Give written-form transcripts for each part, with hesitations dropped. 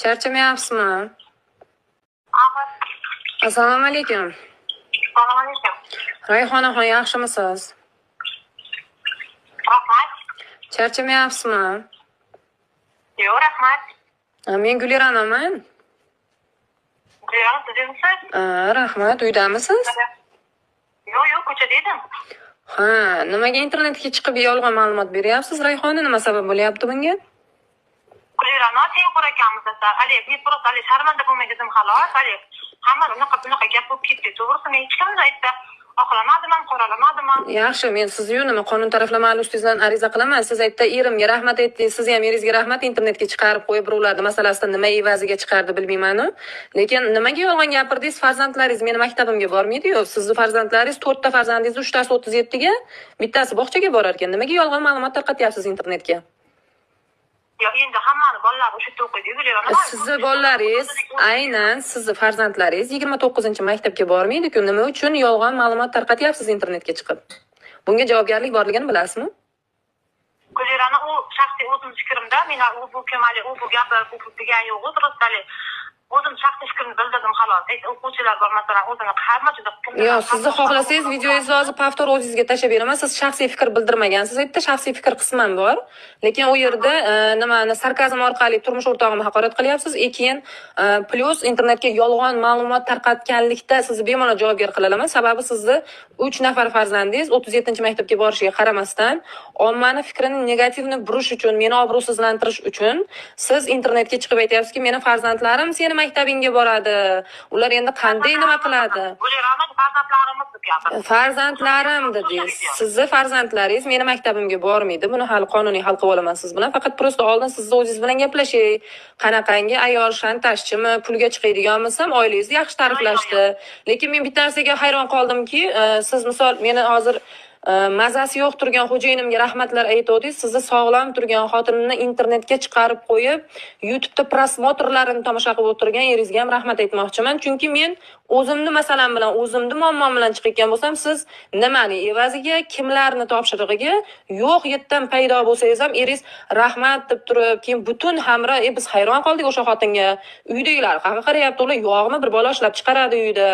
Charchamayapsizmi? Assalomu alaykum. Assalomu alaykum. Rayhonaxon, yaxshimisiz? Rahmat. Charchamayapsizmi? Yo'q, rahmat. Men Guliranaman. Gulirana, siz emisiz? Rahmat, uydamisiz? Yo'q, ko'chada edim. Ha, nimaga internetga chiqib yolg'on ma'lumot beryapsiz, Rayhona? Nima sabab bo'lyapti bunga? Gulirana, Tengqur akamiz esa, men просто sharmanda bo'lmay dedim xolos. Hamma bunaqa gap bo'lib ketdi. To'g'risi, men hech kimni aytda oqlamadim, qoralamadim. Yaxshi, men sizni nima qonun taraflamali ustizdan ariza qilaman. Siz aytdi, erimga rahmat aytdingiz, siz ham eringizga rahmat internetga chiqarib qo'yib birovlarni masalasida nima evaziga chiqardi bilmayman-ku. Lekin nimaga yolg'on gapirdingiz? Farzandlaringiz meni maktabimga bormaydi-yu. Sizning farzandlaringiz 4 ta farzandingiz, 3 tasi 37 ga, bittasi bog'chaga borar ekan. Nimaga yolg'on ma'lumot tarqatyapsiz internetga? Yo'q, endi hammani bolalari o'sha yerda o'qiydi, Gulirana. Sizni bolalaringiz, aynan sizni farzandlaringiz 29-maktabga bormaydi-ku. Nima uchun yolg'on ma'lumot tarqatyapsiz internetga chiqib? Bunga javobgarlik borligini bilasizmi? Gulirana, u shaxsiy o'zim fikrimda, men bu kamali bu gaplar bu degan yo'q, to'g'risi. O'zim shaxsiy fikrimni bildirdim xolos. O'quvchilar bor, masalan, o'zini hamma juda yo'q, sizni xohlasangiz videoyingizni hozir povtor o'zingizga tashlab beraman. Siz shaxsiy fikr bildirmagansiz. Yerda shaxsiy fikr qisman bor. Lekin u yerda nimani sarkazm orqali turmush o'rtog'imni haqorat qilyapsiz. Keyin plus internetga yolg'on ma'lumot tarqatganlikda sizni bemalol javobgar qila olaman. Sababi sizni 3 nafar farzandingiz 37-maktabga borishiga qaramasdan ommani fikrini negativni burish uchun, meni obro'sizlantirish uchun siz internetga chiqib aytyapsizki, meni farzandlarim seni maktabingga boradi. Ular endi qanday nima qiladi? Farzandlarim dedingiz. Sizni farzandlaringiz meni maktabimga bormaydi. Buni hali qonuniy hal qilib olaman siz bilan. Faqat prosta oldin sizni o'zingiz bilan gaplashay. Qanaqangi ayol shantajchimi, pulga chiqadiganmisam, oilangizni yaxshi ta'riflashdi. Lekin men bitta narsaga hayron qoldimki, siz misol meni hozir mazasi yo'q turgan xo'jayinimga rahmatlar aytdingiz. Sizni sog'lom turgan xotinimni internetga chiqarib qo'yib, YouTube'da prosmotrlarini tomosha qilib o'tirgan eringizga ham rahmat aytmoqchiman. Chunki men o'zimni masalam bilan, o'zimni muammom bilan chiqayotgan bo'lsam, siz nimani evaziga, kimlarni topshirig'iga yo'q yetdan paydo bo'lsangiz ham eringiz rahmat deb turib, keyin butun hamra biz hayron qoldik o'sha xotinga. Uydagilar qaqa qarayapti, ular yo'qmi bir bola ishlab chiqaradi uyda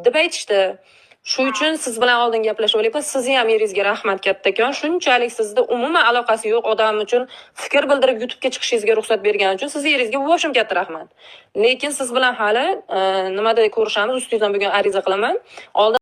deb aytishdi. Shu uchun siz bilan oldin gaplashib olayapman. Sizni ham eringizga rahmat kattakon. Shunchalik sizda umuman aloqasi yo'q odam uchun fikr bildirib YouTube'ga chiqishingizga ruxsat bergani uchun sizni eringizga boshim katta rahmat. Lekin siz bilan hali nimada ko'rishamiz, ustingizdan bugun ariza qilaman. Oldin